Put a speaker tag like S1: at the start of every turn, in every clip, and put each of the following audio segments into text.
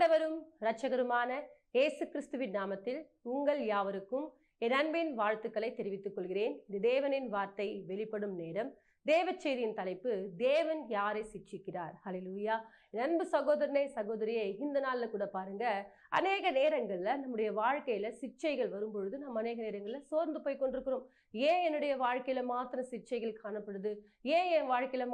S1: ஆண்டவரும் இரட்சகருமான இயேசு கிறிஸ்துவின் நாமத்தில் உங்கள் யாவருக்கும் என் அன்பின் வாழ்த்துக்களை தெரிவித்துக் கொள்கிறேன். இது தேவனின் வார்த்தை வெளிப்படும் நேரம். தேவ செய்தியின் தலைப்பு, தேவன் யாரை சிட்சிக்கிறார். ஹல்லேலூயா. என் அன்பு சகோதரனே சகோதரியே, இந்த நாள்ல கூட பாருங்க, அநேக நேரங்கள்ல நம்முடைய வாழ்க்கையில சிட்சைகள் வரும்பொழுது நம்ம அநேக நேரங்கள்ல சோர்ந்து போய் கொண்டிருக்கிறோம். ஏன் என்னுடைய வாழ்க்கையில மாத்திரம் சிட்சைகள் காணப்படுது? ஏன் என் வாழ்க்கையில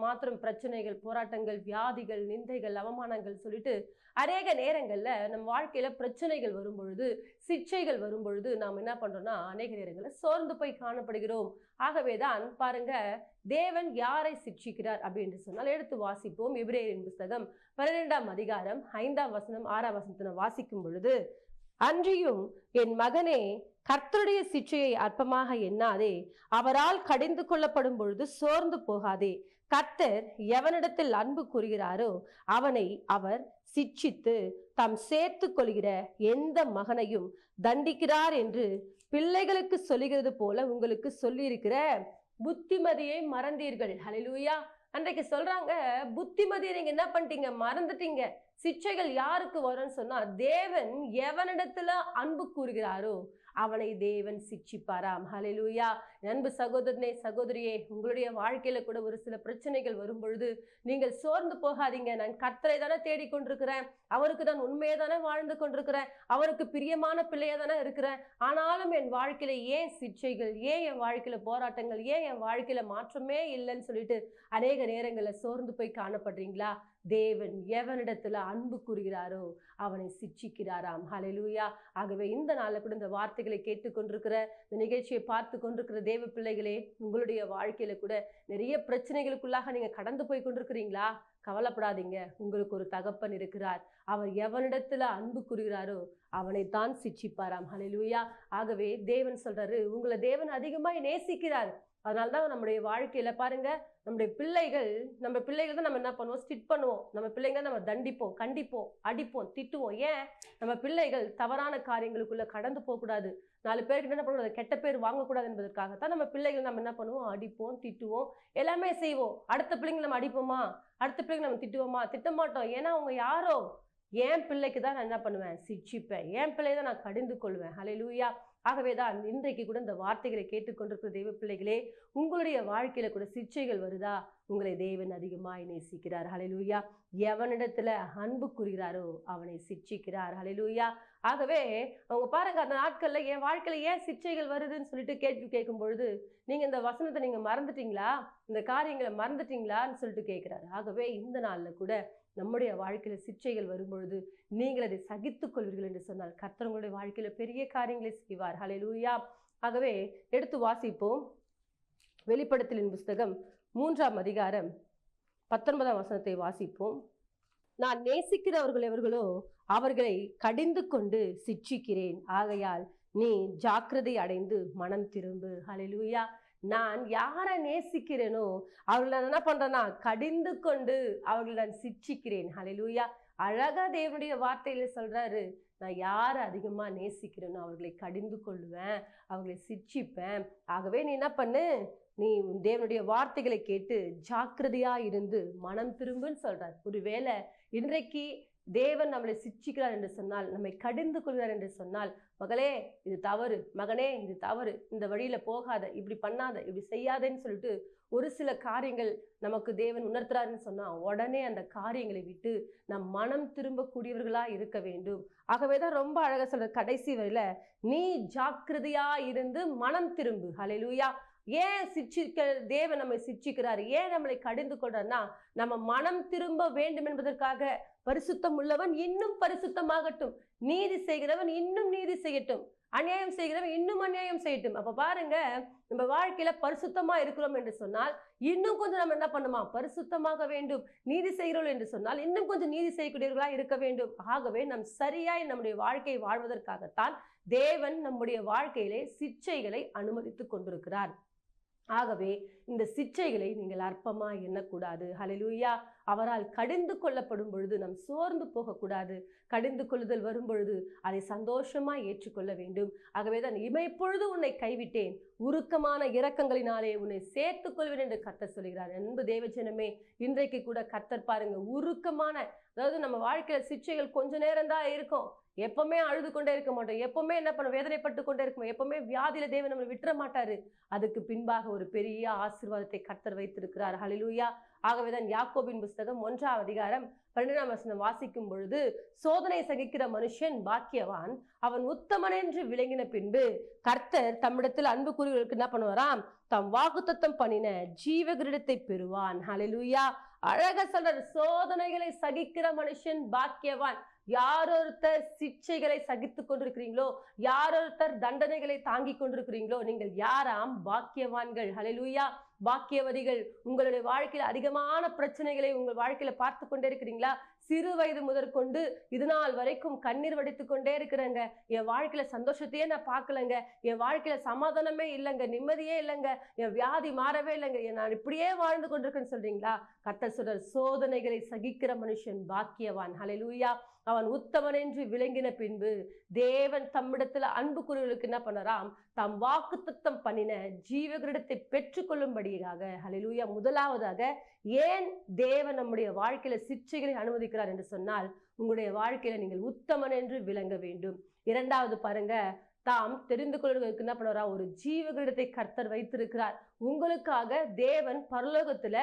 S1: மாத்திரம் பிரச்சனைகள், போராட்டங்கள், வியாதிகள், நிந்தைகள், அவமானங்கள் சொல்லிட்டு அநேக நேரங்கள்ல நம்ம வாழ்க்கையில பிரச்சனைகள் வரும்பொழுது, சிட்சைகள் வரும்பொழுது நாம் என்ன பண்றோம்னா அநேக நேரங்கள்ல சோர்ந்து போய் காணப்படுகிறோம். ஆகவேதான் பாருங்க, தேவன் யாரை சிட்சிக்கிறார் அப்படின்னு சொன்னால் எடுத்து வாசிப்போம். எபிரேயரின் புஸ்தகம் 12ஆம் அதிகாரம் 5ஆம் வசனம் 6ஆம் வசனத்தை வாசிக்கும் பொழுது, அன்றியும் என் மகனே, கர்த்தருடைய சிட்சையை அற்பமாக எண்ணாதே, அவரால் கடிந்து கொள்ளப்படும் பொழுது சோர்ந்து போகாதே. கர்த்தர் எவனிடத்தில் அன்பு கூறுகிறாரோ அவனை அவர் சிட்சித்து தாம் சேர்த்து கொள்கிற எந்த மகனையும் தண்டிக்கிறார் என்று பிள்ளைகளுக்கு சொல்லுகிறது போல உங்களுக்கு சொல்லியிருக்கிற புத்திமதியை மறந்தீர்கள். ஹல்லேலூயா. அன்றைக்கு சொல்றாங்க, புத்திமதியை நீங்க என்ன பண்ணிட்டீங்க? மறந்துட்டீங்க. சிட்சைகள் யாருக்கு வரும்னு சொன்னா, தேவன் எவனிடத்துல அன்பு கூறுகிறாரோ அவனை தேவன் சிட்சிப்பாராம். ஹல்லேலூயா. அன்பு சகோதரனே சகோதரியே, உங்களுடைய வாழ்க்கையில கூட ஒரு சில பிரச்சனைகள் வரும் பொழுது நீங்கள் சோர்ந்து போகாதீங்க. நான் கர்த்தரை தானே தேடிக்கொண்டிருக்கிறேன், அவருக்கு நான் உண்மையை தானே வாழ்ந்து கொண்டிருக்கிறேன், அவருக்கு பிரியமான பிள்ளையா தானே இருக்கிறேன். ஆனாலும் என் வாழ்க்கையில ஏன் சிட்சைகள், ஏன் என் வாழ்க்கையில போராட்டங்கள், ஏன் என் வாழ்க்கையில மாற்றமே இல்லைன்னு சொல்லிட்டு அநேக நேரங்கள்ல சோர்ந்து போய் காணப்படுறீங்களா? தேவன் எவனிடத்துல அன்பு கூறுகிறாரோ அவனை சிட்சிக்கிறாராம். ஹல்லேலூயா. ஆகவே இந்த நாள்ல கூட இந்த வார்த்தைகளை கேட்டுக்கொண்டிருக்கிற, இந்த நிகழ்ச்சியை பார்த்து கொண்டிருக்கிற தேவ பிள்ளைகளே, உங்களுடைய வாழ்க்கையில கூட நிறைய பிரச்சனைகளுக்குள்ளாக நீங்க கடந்து போய் கொண்டிருக்கிறீங்களா? கவலைப்படாதீங்க. உங்களுக்கு ஒரு தகப்பன் இருக்கிறார். அவர் எவனிடத்துல அன்பு கூறுகிறாரோ அவனைத்தான் சிட்சிப்பாராம். ஹல்லேலூயா. ஆகவே தேவன் சொல்றாரு, உங்களை தேவன் அதிகமாய் நேசிக்கிறார். அதனால்தான் நம்முடைய வாழ்க்கையில பாருங்க, நம்முடைய பிள்ளைகள் தான் நம்ம என்ன பண்ணுவோம்? ஸ்டிட் பண்ணுவோம். நம்ம பிள்ளைங்க நம்ம தண்டிப்போம், கண்டிப்போம், அடிப்போம், திட்டுவோம். ஏன்? நம்ம பிள்ளைகள் தவறான காரியங்களுக்குள்ள கடந்து போகக்கூடாது, 4 பேருக்கு என்ன பண்ணுவோம், கெட்ட பேர் வாங்கக்கூடாது என்பதற்காகத்தான் நம்ம பிள்ளைகள் நம்ம என்ன பண்ணுவோம்? அடிப்போம், திட்டுவோம், எல்லாமே செய்வோம். அடுத்த பிள்ளைங்க நம்ம அடிப்போமா? அடுத்த பிள்ளைங்க நம்ம திட்டுவோமா? திட்டமாட்டோம். ஏன்னா அவங்க யாரோ? என் பிள்ளைக்கு தான் நான் என்ன பண்ணுவேன்? சிட்சிப்பேன். என் பிள்ளை தான் நான் கடிந்து கொள்வேன். ஹல்லேலூயா. ஆகவேதான் இன்றைக்கு கூட இந்த வார்த்தைகளை கேட்டுக்கொண்டிருக்கிற தெய்வ பிள்ளைகளே, உங்களுடைய வாழ்க்கையில கூட சிட்சைகள் வருதா? உங்களை தேவன் அதிகமாய் நேசிக்கிறார். ஹல்லேலூயா. எவனிடத்துல அன்பு கூறுகிறாரோ அவனை சிட்சிக்கிறார். ஹல்லேலூயா. ஆகவே அவங்க பாருங்க, அந்த நாட்கள்ல என் வாழ்க்கையில ஏன் சிட்சைகள் வருதுன்னு சொல்லிட்டு கேள்வி கேட்கும் பொழுது, நீங்க இந்த வசனத்தை நீங்க மறந்துட்டீங்களா? இந்த காரியங்களை மறந்துட்டீங்களான்னு சொல்லிட்டு கேட்கிறாரு. ஆகவே இந்த நாள்ல கூட நம்முடைய வாழ்க்கையில சிட்சைகள் வரும்பொழுது நீங்கள் அதை சகித்துக் கொள்வீர்கள் என்று சொன்னால் கர்த்தர் உங்களுடைய வாழ்க்கையில பெரிய காரியங்களை செய்வார். ஹல்லேலூயா. ஆகவே எடுத்து வாசிப்போம். வெளிப்படுத்தலின் புஸ்தகம் 3ஆம் அதிகாரம் 19ஆம் வசனத்தை வாசிப்போம். நான் நேசிக்கிறவர்கள் எவர்களோ அவர்களை கடிந்து கொண்டு சிட்சிக்கிறேன், ஆகையால் நீ ஜாக்கிரதை அடைந்து மனம் திரும்பு. ஹல்லேலூயா. நான் யாரை நேசிக்கிறேனோ அவர்களை என்ன பண்றேன்னா கடிந்து கொண்டு அவர்களை நான் சிட்சிக்கிறேன். ஹல்லேலூயா. அழகா தேவனுடைய வார்த்தையில சொல்றாரு, நான் யாரை அதிகமா நேசிக்கிறேனோ அவர்களை கடிந்து கொள்ளுவேன், அவர்களை சிட்சிப்பேன். ஆகவே நீ என்ன பண்ணு? நீ தேவனுடைய வார்த்தைகளை கேட்டு ஜாக்கிரதையா இருந்து மனம் திரும்புன்னு சொல்றார். ஒருவேளை இன்றைக்கு தேவன் நம்மளை சிட்சிக்கிறார் என்று சொன்னால், நம்மை கடிந்து கொள்கிறார் என்று சொன்னால், மகளே இது தவறு, மகனே இது தவறு, இந்த வழியில போகாத, இப்படி பண்ணாத, இப்படி செய்யாதேன்னு சொல்லிட்டு ஒரு சில காரியங்கள் நமக்கு தேவன் உணர்த்துறாருன்னு சொன்னா உடனே அந்த காரியங்களை விட்டு நம் மனம் திரும்பக்கூடியவர்களா இருக்க வேண்டும். ஆகவேதான் ரொம்ப அழகா சொல்ற கடைசி வரையில, நீ ஜாக்கிரதையா இருந்து மனம் திரும்பு. ஹல்லேலூயா. ஏன் தேவன் நம்மை சிட்சிக்கிறார், ஏன் நம்மளை கடிந்து கொள்றார்னா, நம்ம மனம் திரும்ப வேண்டும் என்பதற்காக. பரிசுத்தம் உள்ளவன் இன்னும் பரிசுத்தமாகட்டும், நீதி செய்கிறவன் இன்னும் நீதி செய்யட்டும், அநியாயம் செய்கிறவன் இன்னும் அநியாயம் செய்யட்டும். அப்ப பாருங்க, நம்ம வாழ்க்கையில பரிசுத்தமா இருக்கிறோம் என்று சொன்னால் இன்னும் கொஞ்சம் நம்ம என்ன பண்ணுமா? பரிசுத்தமாக வேண்டும். நீதி செய்கிறோம் என்று சொன்னால் இன்னும் கொஞ்சம் நீதி செய்யக்கூடியவர்களா இருக்க வேண்டும். ஆகவே நம் சரியாய் நம்முடைய வாழ்க்கையை வாழ்வதற்காகத்தான் தேவன் நம்முடைய வாழ்க்கையிலே சிட்சைகளை அனுமதித்துக் கொண்டிருக்கிறார். ஆகவே இந்த சிட்சைகளை நீங்கள் அற்பமா எண்ணக்கூடாது. ஹல்லேலூயா. அவரால் கடிந்து கொள்ளப்படும் பொழுது நாம் சோர்ந்து போகக்கூடாது. கடிந்து கொள்ளுதல் வரும் பொழுது அதை சந்தோஷமா ஏற்றுக்கொள்ள வேண்டும். ஆகவேதான் இமைப்பொழுது உன்னை கைவிட்டேன், உருக்கமான இரக்கங்களினாலே உன்னை சேர்த்துக் கொள்வேன் என்று கர்த்தர் சொல்கிறார். அன்பு தேவஜனமே, இன்றைக்கு கூட கர்த்தர் பாருங்க, உருக்கமான அதாவது நம்ம வாழ்க்கையில சிக்ஷைகள் கொஞ்ச நேரம் தான் இருக்கும். எப்பவுமே அழுது கொண்டே இருக்க மாட்டோம். எப்பவுமே என்ன பண்ண வேதனைப்பட்டு கொண்டே இருக்கும். எப்பவுமே வியாதியில தேவன் நம்மளை விட்டுற மாட்டாரு. அதுக்கு பின்பாக ஒரு பெரிய ஆசீர்வாதத்தை கர்த்தர் வைத்திருக்கிறார். ஹல்லேலூயா. ஆகவேதான் யாக்கோபின் புஸ்தகம் 1ஆம் அதிகாரம் 12ஆம் வசனம் வாசிக்கும் பொழுது, சோதனை சகிக்கிற மனுஷன் பாக்கியவான், அவன் உத்தமன் என்று விளங்கின பின்பு கர்த்தர் தம்மிடத்தில் அன்பு கூறுகிறவர்களுக்கு என்ன பண்ணுவாராம், தம் வாக்குத்தத்தம் பண்ணின ஜீவ கிரீடத்தை பெறுவான். ஹல்லேலூயா. அழகா சொல்றாரு, சோதனைகளை சகிக்கிற மனுஷன் பாக்கியவான். யாரொருத்தர் சிக்ஷைகளை சகித்துக் கொண்டிருக்கிறீங்களோ, யாரொருத்தர் தண்டனைகளை தாங்கிக் கொண்டிருக்கிறீங்களோ, நீங்கள் யாராம்? பாக்கியவான்கள். ஹல்லேலூயா. பாக்கியவதிகள். உங்களுடைய வாழ்க்கையில அதிகமான பிரச்சனைகளை உங்கள் வாழ்க்கையில பார்த்து கொண்டே இருக்கிறீங்களா? சிறு வயது முதற்கொண்டு இது நாள் வரைக்கும் கண்ணீர் வடித்து கொண்டே இருக்கிறேங்க, என் வாழ்க்கையில சந்தோஷத்தையே நான் பார்க்கலங்க, என் வாழ்க்கையில சமாதானமே இல்லைங்க, நிம்மதியே இல்லைங்க, என் வியாதி மாறவே இல்லைங்க, நான் இப்படியே வாழ்ந்து கொண்டிருக்கேன்னு சொல்றீங்களா? கர்த்தர் சொல்றார், சோதனைகளை சகிக்கிற மனுஷன் பாக்கியவான். ஹல்லேலூயா. அவன் உத்தமன் என்று விளங்கின பின்பு தேவன் தம்மிடத்துல அன்பு கூறுவர்களுக்கு என்ன பண்ணறாம், தாம் வாக்குத்தத்தம் பண்ணின ஜீவகிரீடத்தை பெற்றுக்கொள்ளும்படியாக. ஹல்லேலூயா. முதலாவதாக, ஏன் தேவன் நம்முடைய வாழ்க்கையில சிக்ஷைகளை அனுமதிக்கிறார் என்று சொன்னால், உங்களுடைய வாழ்க்கையில நீங்கள் உத்தமன் என்று விளங்க வேண்டும். இரண்டாவது பாருங்க, தாம் தெரிந்து கொள்வதற்கு என்ன பண்ணுவாரா, ஒரு ஜீவகிரீடத்தை கர்த்தர் வைத்திருக்கிறார். உங்களுக்காக தேவன் பரலோகத்துல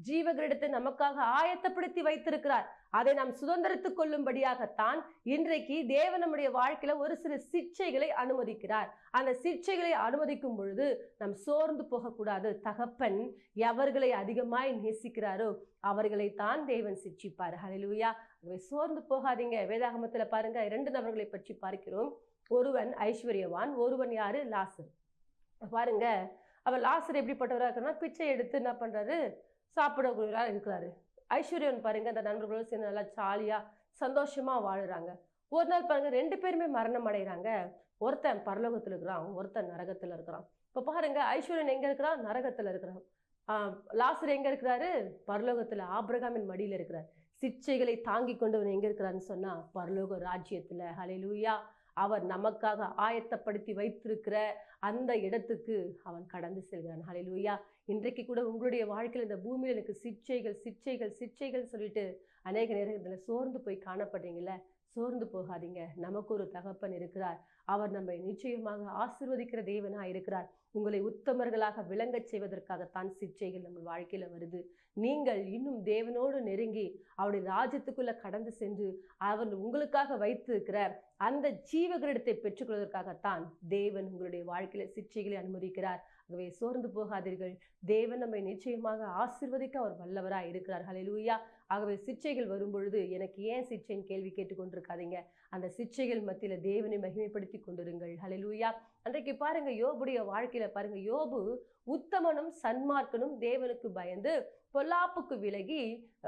S1: ஜீவகிரீடத்தை நமக்காக ஆயத்தப்படுத்தி வைத்திருக்கிறார். அதை நாம் சுதந்திரத்துக் கொள்ளும்படியாகத்தான் இன்றைக்கு தேவன் நம்முடைய வாழ்க்கையில ஒரு சில சிக்ஷைகளை அனுமதிக்கிறார். அந்த சிக்ஷைகளை அனுமதிக்கும் பொழுது நாம் சோர்ந்து போகக்கூடாது. தகப்பன் எவர்களை அதிகமாய் நேசிக்கிறாரோ அவர்களைத்தான் தேவன் சிக்ஷிப்பார். ஹல்லேலூயா. சோர்ந்து போகாதீங்க. வேதாகமத்துல பாருங்க, 2 நபர்களை பற்றி பார்க்கிறோம். ஒருவன் ஐஸ்வர்யவான், ஒருவன் யாரு? லாசர். பாருங்க, அவர் லாசர் எப்படிப்பட்டவராக இருக்கிறார்? பிச்சை எடுத்து என்ன பண்றாரு? சாப்பிடக்கூடியவரா இருக்கிறாரு. ஐஸ்வர்யவன் பாருங்க, அந்த நண்பர்களோடு சேர்ந்து நல்லா ஜாலியா சந்தோஷமா வாழுறாங்க. ஒரு நாள் பாருங்க, 2 பேருமே மரணம் அடைகிறாங்க. ஒருத்தன் பரலோகத்துல இருக்கிறான், ஒருத்தன் நரகத்துல இருக்கிறான். இப்ப பாருங்க, ஐஸ்வர்யன் எங்க இருக்கிறான்? நரகத்துல இருக்கிறான். லாசர் எங்க இருக்கிறாரு? பரலோகத்துல ஆபிரகாமின் மடியில இருக்கிறார். சிக்ஷைகளை தாங்கி கொண்டவன் எங்க இருக்கிறான்னு சொன்னா, பரலோக ராஜ்யத்துல. ஹல்லேலூயா. அவர் நமக்காக ஆயத்தப்படுத்தி வைத்திருக்கிற அந்த இடத்துக்கு அவன் கடந்து செல்கிறான். ஹல்லேலூயா. இன்றைக்கு கூட உங்களுடைய வாழ்க்கையில் இந்த பூமியில் எனக்கு சிக்ஷைகள் சிக்ஷைகள் சிக்ஷைகள் சொல்லிட்டு அநேக நேரத்தில் சோர்ந்து போய் காணப்படுறீங்கள, சோர்ந்து போகாதீங்க. நமக்கு ஒரு தகப்பன் இருக்கிறார். அவர் நம்மை நிச்சயமாக ஆசீர்வதிக்கிற தேவனா இருக்கிறார். உங்களை உத்தமர்களாக விளங்கச் செய்வதற்காகத்தான் சிக்ஷைகள் நம்ம வாழ்க்கையில வருது. நீங்கள் இன்னும் தேவனோடு நெருங்கி அவருடைய ராஜ்யத்துக்குள்ள கடந்து சென்று அவர் உங்களுக்காக வைத்திருக்கிற அந்த ஜீவகிரீடத்தை பெற்றுக்கொள்வதற்காகத்தான் தேவன் உங்களுடைய வாழ்க்கையில சிக்ஷைகளை அனுமதிக்கிறார். ஆகவே சோர்ந்து போகாதீர்கள். தேவன் நம்மை நிச்சயமாக ஆசீர்வதிக்க அவர் வல்லவராய் இருக்கிறார். ஹல்லேலூயா. ஆகவே சிக்ஷைகள் வரும்பொழுது எனக்கு ஏன் சிக்ஷைன்னு கேள்வி கேட்டுக்கொண்டிருக்காதீங்க. அந்த சிக்ஷைகள் மத்தியில தேவனை மகிமைப்படுத்தி கொண்டிருங்கள். ஹல்லேலூயா. அன்றைக்கு பாருங்க, யோபுடைய வாழ்க்கையில பாருங்க, யோபு உத்தமனும் சன்மார்க்கனும் தேவனுக்கு பயந்து பொல்லாப்புக்கு விலகி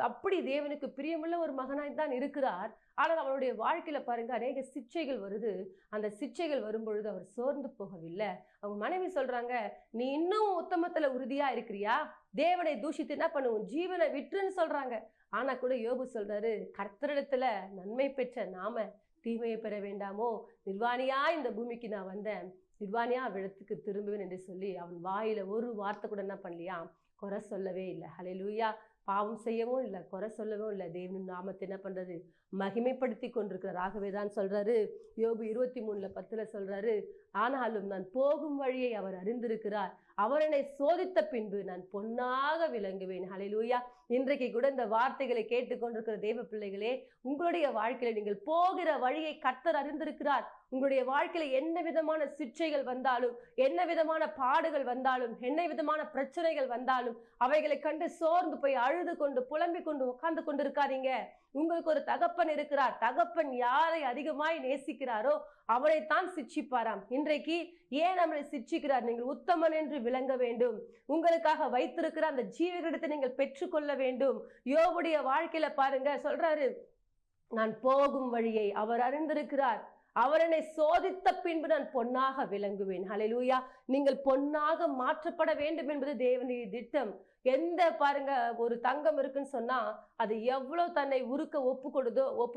S1: அப்படி தேவனுக்கு பிரியமுள்ள ஒரு மகனாய் தான் இருக்கிறார். ஆனால் அவருடைய வாழ்க்கையில பாருங்க, அநேக சிக்ஷைகள் வருது. அந்த சிக்ஷைகள் வரும்பொழுது அவர் சோர்ந்து போகவில்லை. அவங்க மனைவி சொல்றாங்க, நீ இன்னும் உத்தமத்துல உறுதியா இருக்கிறியா? தேவனை தூஷித்து என்ன பண்ணுவோம், ஜீவனை விட்டுன்னு சொல்றாங்க. ஆனா கூட யோபு சொல்றாரு, கர்த்தரிடத்துல நன்மை பெற்ற நாம தீமையை பெற வேண்டாமோ? நிர்வாணியா இந்த பூமிக்கு நான் வந்தேன், நிர்வாணியா அவ்விடத்துக்கு திரும்புவேன் என்று சொல்லி அவன் வாயில ஒரு வார்த்தை கூட என்ன பண்ணலையா, குறை சொல்லவே இல்லை. ஹல்லேலூயா. பாவம் செய்யவும் இல்லை, குறை சொல்லவும் இல்லை. தேவனின் நாமத்தை என்ன பண்றது, மகிமைப்படுத்தி கொண்டிருக்கிறார். ஆகவேதான் சொல்றாரு, யோபு 23:10 சொல்றாரு, ஆனாலும் நான் போகும் வழியை அவர் அறிந்திருக்கிறார், அவர் என்னை சோதித்த பின்பு நான் பொன்னாக விளங்குவேன். ஹல்லேலூயா. இன்றைக்கு கூட இந்த வார்த்தைகளை கேட்டுக்கொண்டிருக்கிற தேவ பிள்ளைகளே, உங்களுடைய வாழ்க்கையில நீங்கள் போகிற வழியை கர்த்தர் அறிந்திருக்கிறார். உங்களுடைய வாழ்க்கையில என்ன விதமான சிக்ஷைகள் வந்தாலும், என்ன விதமான பாடுகள் வந்தாலும், என்ன விதமான பிரச்சனைகள் வந்தாலும் அவைகளை கண்டு சோர்ந்து போய் அழுது கொண்டு புலம்பிக் கொண்டு உட்கார்ந்து கொண்டு இருக்காதீங்க. உங்களுக்கு ஒரு தகப்பன் இருக்கிறார். தகப்பன் யாரை அதிகமாய் நேசிக்கிறாரோ அவரைத்தான் சிட்சிப்பாராம். இன்றைக்கு ஏன் நம்மளை சிட்சிக்கிறார்? நீங்கள் உத்தமன் என்று விளங்க வேண்டும். உங்களுக்காக வைத்திருக்கிற அந்த ஜீவகிரீடத்தை நீங்கள் பெற்றுக்கொள்ள வேண்டும். யோபுடைய வாழ்க்கையில பாருங்க, சொல்றாரு, நான் போகும் வழியை அவர் அறிந்திருக்கிறார், அவர் என்னை சோதித்த பின்பு நான் பொன்னாக விளங்குவேன். ஹல்லேலூயா. நீங்கள் பொன்னாக மாற்றப்பட வேண்டும் என்பது தேவனுடைய திட்டம். எந்த பாருங்க, ஒரு தங்கம் இருக்குன்னு சொன்னா அது எவ்வளவு தன்னை உருக்க ஒப்பு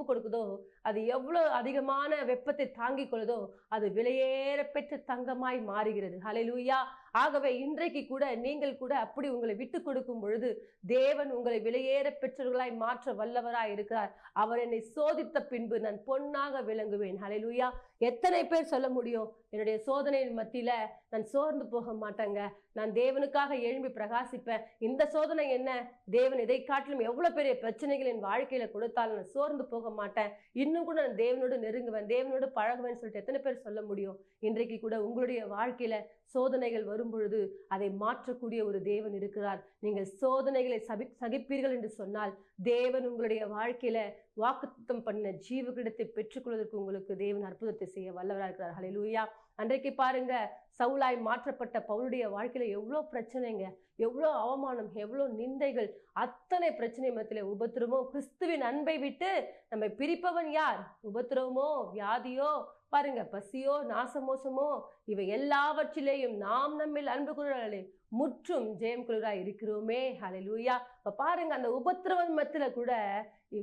S1: கொடுக்குதோ, அது எவ்வளவு அதிகமான வெப்பத்தை தாங்கிக் கொள்ளுதோ அது விலையேற பெற்ற தங்கமாய் மாறுகிறது. ஹல்லேலூயா. ஆகவே இன்றைக்கு கூட நீங்கள் கூட அப்படி உங்களை விட்டு கொடுக்கும் பொழுது தேவன் உங்களை விலையேற பெற்றவர்களாய் மாற்ற வல்லவராய் இருக்கிறார். அவர் என்னை சோதித்த பின்பு நான் பொன்னாக விளங்குவேன். ஹல்லேலூயா. எத்தனை பேர் சொல்ல முடியும், என்னுடைய சோதனையின் மத்தியில நான் சோர்ந்து போக மாட்டேங்க, நான் தேவனுக்காக எழும்பி பிரகாசிப்பேன். இந்த சோதனை என்ன, தேவன் இதை காட்டிலும் எவ்வளவு பெரிய பிரச்சனைகள் என் வாழ்க்கையில கொடுத்தாலும் நான் சோர்ந்து போக மாட்டேன், இன்னும் கூட நான் தேவனோடு நெருங்குவேன், தேவனோடு பழகுவேன் சொல்லிட்டு எத்தனை பேர் சொல்ல முடியும்? இன்றைக்கு கூட உங்களுடைய வாழ்க்கையில சோதனைகள் வரும் பொழுது அதை மாற்றக்கூடிய ஒரு தேவன் இருக்கிறார். நீங்கள் சோதனைகளை சகிப்பீர்கள் என்று சொன்னால் தேவன் உங்களுடைய வாழ்க்கையில வாக்குத்தத்தம் பண்ண ஜீவகிடத்தை பெற்றுக்கொள்வதற்கு உங்களுக்கு தேவன் அற்புதத்தை செய்ய வல்லவராக இருக்கிறார். ஹல்லேலூயா. அன்றைக்கு பாருங்க, சவுலாய் மாற்றப்பட்ட பவுலுடைய வாழ்க்கையில எவ்வளவு பிரச்சனைங்க, எவ்வளவு அவமானம், எவ்வளவு நிந்தைகள், அத்தனை பிரச்சனை மத்தியில உபத்திரவமோ, கிறிஸ்துவின் அன்பை விட்டு நம்மை பிரிப்பவன் யார்? உபத்திரவமோ, வியாதியோ, பாருங்க, பசியோ, நாசமோசமோ, இவை எல்லாவற்றிலேயும் நாம் நம்மில் அன்பு கூறுகிறார்களே முற்றும் ஜெயம் கொள்கிறாய் இருக்கிறோமே. ஹல்லேலூயா. இப்ப பாருங்க, அந்த உபத்திரவன் மத்தியில கூட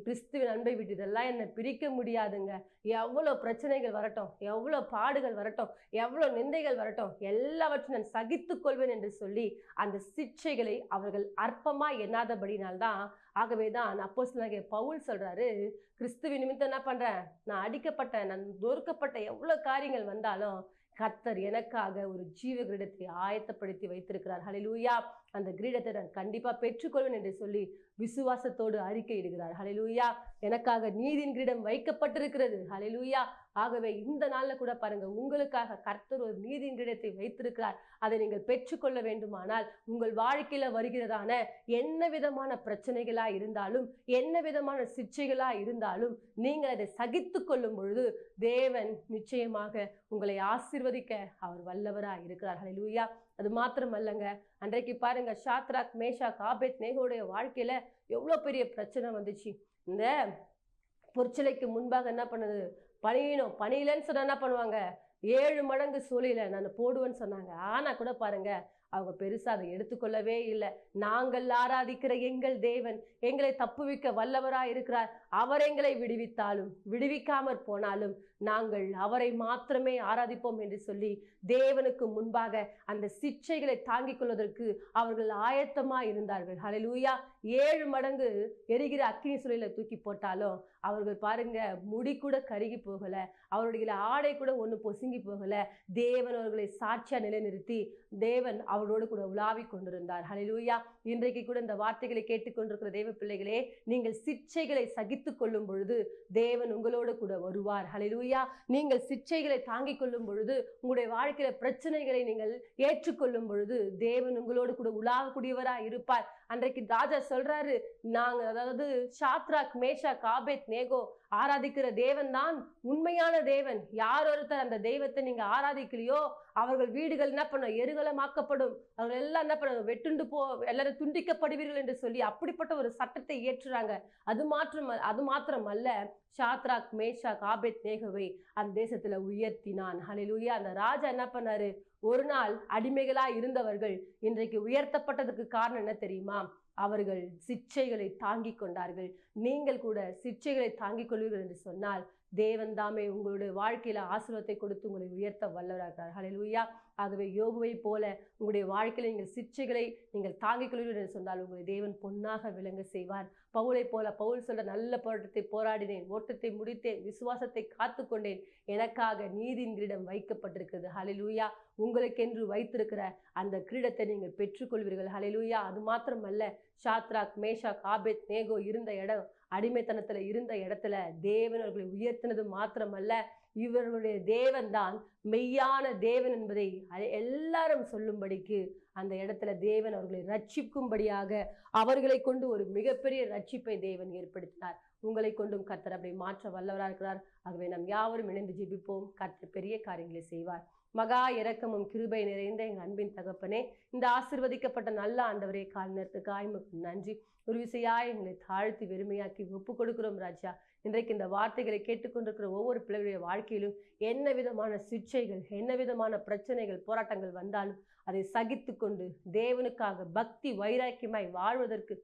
S1: கிறிஸ்துவின் அன்பை விட்டு இதெல்லாம் என்னை பிரிக்க முடியாதுங்க, எவ்வளவு பிரச்சனைகள் வரட்டும், எவ்வளவு பாடுகள் வரட்டும், எவ்வளவு நிந்தைகள் வரட்டும், எல்லாவற்றையும் நான் சகித்துக் கொள்வேன் என்று சொல்லி அந்த சிக்ஷைகளை அவர்கள் அற்பமா எண்ணாதபடினால்தான். ஆகவேதான் அப்போஸ்தலனாகிய பவுல் சொல்றாரு, கிறிஸ்துவின் நிமித்தம் என்ன பண்றேன், நான் அடிக்கப்பட்டேன், நான் நொறுக்கப்பட்ட, எவ்வளவு காரியங்கள் வந்தாலும் கர்த்தர் எனக்காக ஒரு ஜீவ கிரீடத்தை ஆயத்தப்படுத்தி வைத்திருக்கிறார். ஹல்லேலூயா. அந்த கிரீடத்தை நான் கண்டிப்பா பெற்றுக்கொள்வேன் என்று சொல்லி விசுவாசத்தோடு அறிக்கையிடுகிறார். ஹல்லேலூயா. எனக்காக நீதியின் கிரீடம் வைக்கப்பட்டிருக்கிறது. ஹல்லேலூயா. ஆகவே இந்த நாள்ல கூட பாருங்க, உங்களுக்காக கர்த்தர் ஒரு நீதியின் கிரீடத்தை வைத்திருக்கிறார். அதை நீங்கள் பெற்றுக்கொள்ள வேண்டுமானால் உங்கள் வாழ்க்கையில வருகிறதான என்ன விதமான பிரச்சனைகளா இருந்தாலும், என்ன விதமான சிக்ஷைகளா இருந்தாலும், நீங்கள் அதை சகித்து கொள்ளும் பொழுது தேவன் நிச்சயமாக உங்களை ஆசீர்வதிக்க அவர் வல்லவரா இருக்கிறார். ஹல்லேலூயா. அது மாத்திரம் அல்லங்க, அன்றைக்கு பாருங்க, சாத்ராக், மேஷாக், ஆபேத்நேகோவுடைய வாழ்க்கையில எவ்வளவு பெரிய பிரச்சனை வந்துச்சு. இந்த பொற்சிலைக்கு முன்பாக என்ன பண்ணுது, பணியணும், பணியிலன்னு சொன்னா என்ன பண்ணுவாங்க, 7 மடங்கு சூளையில நான் போடுவேன்னு சொன்னாங்க. ஆனா கூட பாருங்க, அவங்க பெருசா அதை எடுத்துக்கொள்ளவே இல்லை. நாங்கள் ஆராதிக்கிற எங்கள் தேவன் எங்களை தப்புவிக்க வல்லவரா இருக்கிறார். அவர் எங்களை விடுவித்தாலும் விடுவிக்காமற் போனாலும் நாங்கள் அவரை மாத்திரமே ஆராதிப்போம் என்று சொல்லி தேவனுக்கு முன்பாக அந்த சிக்ஷைகளை தாங்கிக் கொள்வதற்கு அவர்கள் ஆயத்தமா இருந்தார்கள். ஹல்லேலூயா. 7 மடங்கு எரிகிற அக்கினி சூளையில தூக்கி போட்டாலும் அவர்கள் பாருங்க, முடி கூட கருகி போகல, அவருடைய ஆடை கூட ஒண்ணு பொசுங்கி போகல. தேவன் அவர்களை சாட்சியா நிலைநிறுத்தி தேவன் அவரோடு கூட உலாவி கொண்டிருந்தார். ஹல்லேலூயா. இன்றைக்கு கூட இந்த வார்த்தைகளை கேட்டுக்கொண்டிருக்கிற தேவ பிள்ளைகளே, நீங்கள் சிக்ஷைகளை சகித்துக் கொள்ளும் பொழுது தேவன் உங்களோடு கூட வருவார். ஹல்லேலூயா. நீங்கள் சிக்ஷைகளை தாங்கிக் கொள்ளும் பொழுது, உங்களுடைய வாழ்க்கையில பிரச்சனைகளை நீங்கள் ஏற்றுக்கொள்ளும் பொழுது தேவன் உங்களோடு கூட உலாகக்கூடியவரா இருப்பார். அன்றைக்கு ராஜா சொல்றாரு, நாங்க, அதாவது சாத்ராக், மேஷாக், ஆபேத்நேகோ ஆராதிக்கிற தேவன் தான் உண்மையான தேவன். யார் ஒருத்தர் அந்த தெய்வத்தை நீங்க ஆராதிக்கலையோ அவர்கள் வீடுகள் என்ன பண்ணும், எருகலமாக்கப்படும், அவர்கள் எல்லாம் என்ன பண்ணும், வெட்டுண்டு எல்லாரும் துண்டிக்கப்படுவீர்கள் என்று சொல்லி அப்படிப்பட்ட ஒரு சட்டத்தை ஏற்றுறாங்க. அது மாத்திரம் அல்ல, சாத்ராக், மேஷாக், ஆபேத்நேகோவை அந்த தேசத்துல உயர்த்தினான். ஹல்லேலூயா. அந்த ராஜா என்ன பண்ணாரு, ஒரு நாள் அடிமைகளா இருந்தவர்கள் இன்றைக்கு உயர்த்தப்பட்டதுக்கு காரணம் என்ன தெரியுமா? அவர்கள் சிக்ஷைகளை தாங்கிக் கொண்டார்கள். நீங்கள் கூட சிக்ஷைகளை தாங்கிக் கொள்வீர்கள் என்று சொன்னால் தேவன் தாமே உங்களுடைய வாழ்க்கையில ஆசீர்வாதத்தை கொடுத்து உங்களை உயர்த்த வல்லவராகிறார். ஹல்லேலூயா. ஆகவே யோபுவை போல உங்களுடைய வாழ்க்கையில நீங்கள் சிக்ஷைகளை நீங்கள் தாங்கிக் கொள்வீர்கள் என்று சொன்னால் உங்களை தேவன் பொன்னாக விளங்க செய்வார். பவுலை போல பவுல் சொல்ற, நல்ல போராட்டத்தை போராடினேன், ஓட்டத்தை முடித்தேன், விசுவாசத்தை காத்து கொண்டேன், எனக்காக நீதியின் கிரீடம் வைக்கப்பட்டிருக்கிறது. ஹல்லேலூயா. உங்களுக்கென்று வைத்திருக்கிற அந்த கிரீடத்தை நீங்கள் பெற்றுக்கொள்வீர்கள். ஹல்லேலூயா. அது மாத்திரம் அல்ல, சாத்ராக், மேஷாக், ஆபேத்நேகோ இருந்த இடம், அடிமைத்தனத்துல இருந்த இடத்துல தேவன் அவர்களை உயர்த்தினது மாத்திரமல்ல, இவர்களுடைய தேவன் தான் மெய்யான தேவன் என்பதை எல்லாரும் சொல்லும்படிக்கு அந்த இடத்துல தேவன் அவர்களை ரட்சிக்கும்படியாக அவர்களை கொண்டு ஒரு மிகப்பெரிய ரட்சிப்பை தேவன் ஏற்படுத்தினார். உங்களை கொண்டும் கர்த்தர் அப்படி மாற்ற வல்லவராக இருக்கிறார். ஆகவே நாம் யாவரும் இணைந்து ஜெபிப்போம். கர்த்தர் பெரிய காரியங்களை செய்வார். மகா இரக்கமும் கிருபை நிறைந்த எங்கள் அன்பின் தகப்பனே, இந்த ஆசீர்வதிக்கப்பட்ட நல்ல ஆண்டவரே, கால் நேரத்துக்காய் உமக்கு நன்றி. ஒரு விசையாய் எங்களை தாழ்த்தி வெறுமையாக்கி ஒப்பு கொடுக்கிறோம் ராஜா. இன்றைக்கு இந்த வார்த்தைகளை கேட்டுக்கொண்டிருக்கிற ஒவ்வொரு பிள்ளைகளுடைய வாழ்க்கையிலும் என்ன விதமான சிக்ஷைகள், என்ன விதமான பிரச்சனைகள், போராட்டங்கள் வந்தாலும் அதை சகித்து கொண்டு தேவனுக்காக பக்தி வைராக்கியமாய் வாழ்வதற்கு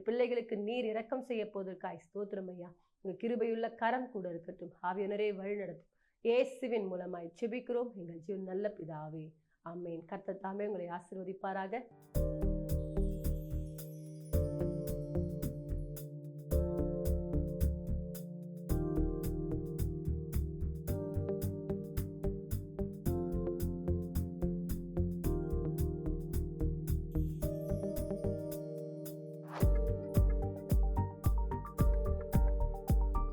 S1: பிள்ளைகளுக்கு நீர் இரக்கம் செய்ய போவதற்காய் ஸ்தோத்திரம் ஐயா. உங்க கிருபையுள்ள கரம் கூட இருக்கட்டும். ஆவியானவரே வழி நடத்தும். இயேசுவின் மூலமாய் ஜெபிக்கிறோம் எங்கள் ஜீவன் நல்ல பிதாவே. ஆமென். கர்த்தர் தாமே உங்களை ஆசீர்வதிப்பாராக.